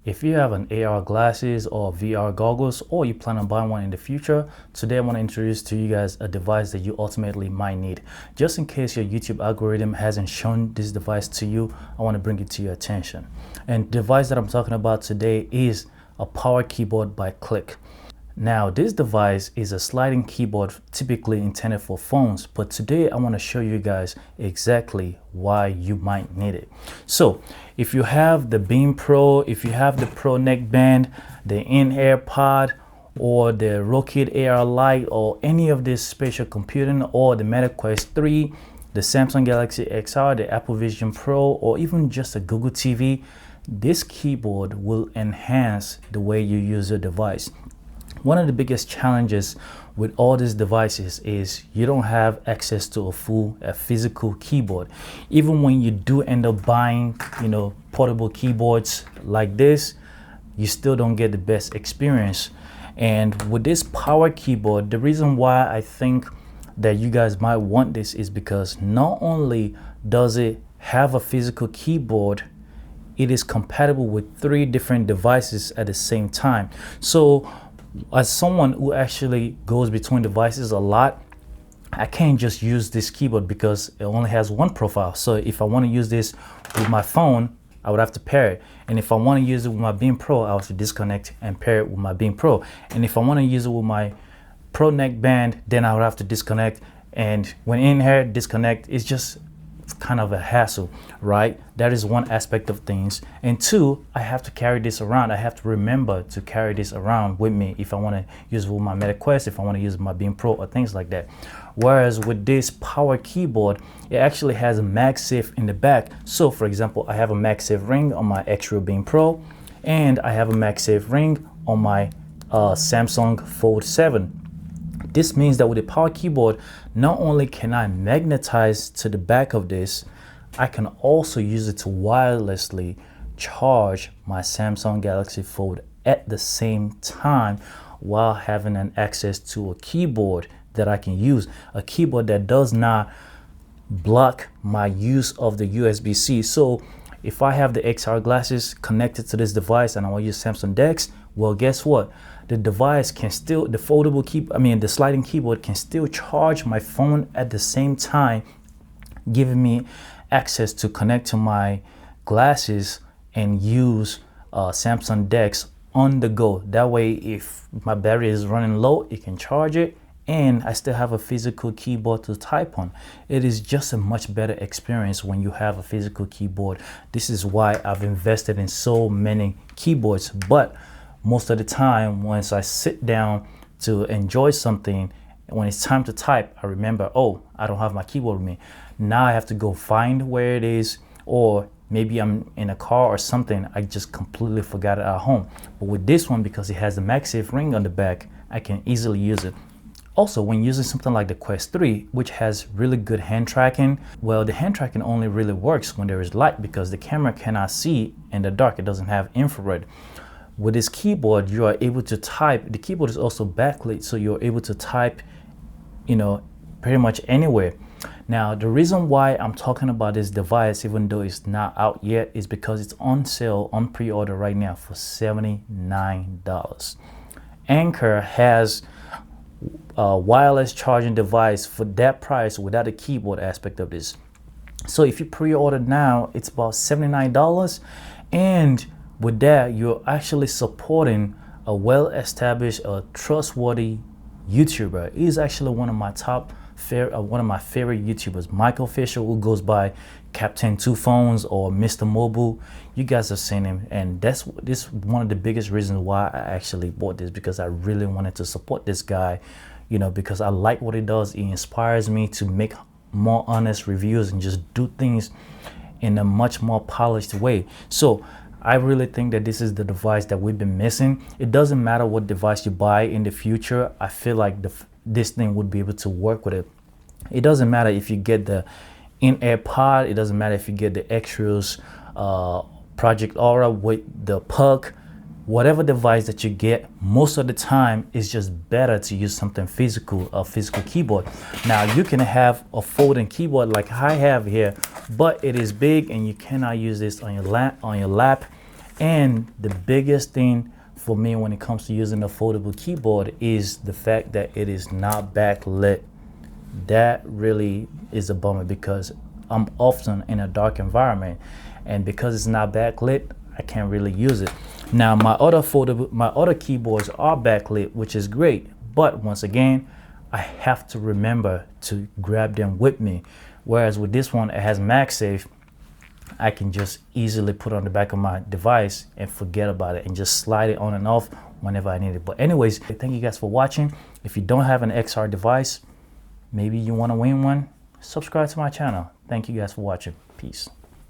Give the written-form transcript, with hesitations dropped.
If you have an AR glasses or VR goggles, or you plan on buying one in the future, today I want to introduce to you guys a device that you ultimately might need. Just in case your YouTube algorithm hasn't shown this device to you, I want to bring it to your attention. And the device that I'm talking about today is a power keyboard by Click. Now, this device is a sliding keyboard typically intended for phones, but today I want to show you guys exactly why you might need it. So if you have the Beam Pro, if you have the Pro neckband, the in-ear pod, or the Rokit AR Lite, or any of this spatial computing, or the Meta Quest 3, the Samsung Galaxy XR, the Apple Vision Pro, or even just a Google TV, this keyboard will enhance the way you use your device. One of the biggest challenges with all these devices is you don't have access to a physical keyboard. Even when you do end up buying, portable keyboards like this, you still don't get the best experience. And with this power keyboard, the reason why I think that you guys might want this is because not only does it have a physical keyboard, it is compatible with 3 different devices at the same time. So as someone who actually goes between devices a lot, I can't just use this keyboard because it only has one profile. So if I want to use this with my phone, I would have to pair it. And if I want to use it with my Beam Pro, I have to disconnect and pair it with my Beam Pro. And if I want to use it with my Pro neckband, then I would have to disconnect. And when in here, disconnect. It's kind of a hassle, right? That is one aspect of things. And 2, I have to carry this around. I have to remember to carry this around with me if I want to use it with my Meta Quest, if I want to use my Beam Pro or things like that. Whereas with this power keyboard, it actually has a MagSafe in the back. So for example, I have a MagSafe ring on my Extra Beam Pro, and I have a MagSafe ring on my Samsung Fold 7. This means that with a power keyboard, not only can I magnetize to the back of this, I can also use it to wirelessly charge my Samsung Galaxy Fold at the same time while having an access to a keyboard that I can use. A keyboard that does not block my use of the USB-C. So if I have the XR glasses connected to this device and I want to use Samsung DeX, well, guess what? The device can still, the sliding keyboard can still charge my phone at the same time, giving me access to connect to my glasses and use Samsung DeX on the go. That way, if my battery is running low, it can charge it, and I still have a physical keyboard to type on. It is just a much better experience when you have a physical keyboard. This is why I've invested in so many keyboards. But most of the time, once I sit down to enjoy something, when it's time to type, I remember, oh, I don't have my keyboard with me. Now I have to go find where it is, or maybe I'm in a car or something, I just completely forgot it at home. But with this one, because it has the MagSafe ring on the back, I can easily use it. Also, when using something like the Quest 3, which has really good hand tracking, well, the hand tracking only really works when there is light because the camera cannot see in the dark. It doesn't have infrared. With this keyboard, you are able to type. The keyboard is also backlit, so you're able to type, pretty much anywhere. Now, the reason why I'm talking about this device, even though it's not out yet, is because it's on sale, on pre-order right now for $79. Anker has a wireless charging device for that price without the keyboard aspect of this. So if you pre-order now, it's about $79, and with that, you're actually supporting a well-established, trustworthy YouTuber. He's actually one of my favorite YouTubers, Michael Fisher, who goes by Captain Two Phones or Mr. Mobile. You guys have seen him, and this is one of the biggest reasons why I actually bought this, because I really wanted to support this guy, because I like what he does. He inspires me to make more honest reviews and just do things in a much more polished way. So I really think that this is the device that we've been missing. It doesn't matter what device you buy in the future. I feel like this thing would be able to work with it. It doesn't matter if you get the in-ear pod. It doesn't matter if you get the extras Project Aura with the puck. Whatever device that you get, most of the time it's just better to use something physical, a physical keyboard. Now you can have a folding keyboard like I have here, but it is big and you cannot use this on your lap And the biggest thing for me when it comes to using a foldable keyboard is the fact that it is not backlit. That really is a bummer because I'm often in a dark environment, and because it's not backlit, I can't really use it. Now my other keyboards are backlit, which is great, but once again, I have to remember to grab them with me. Whereas with this one, it has MagSafe. I can just easily put it on the back of my device and forget about it and just slide it on and off whenever I need it. But anyways, thank you guys for watching. If you don't have an XR device, maybe you want to win one, subscribe to my channel. Thank you guys for watching. Peace.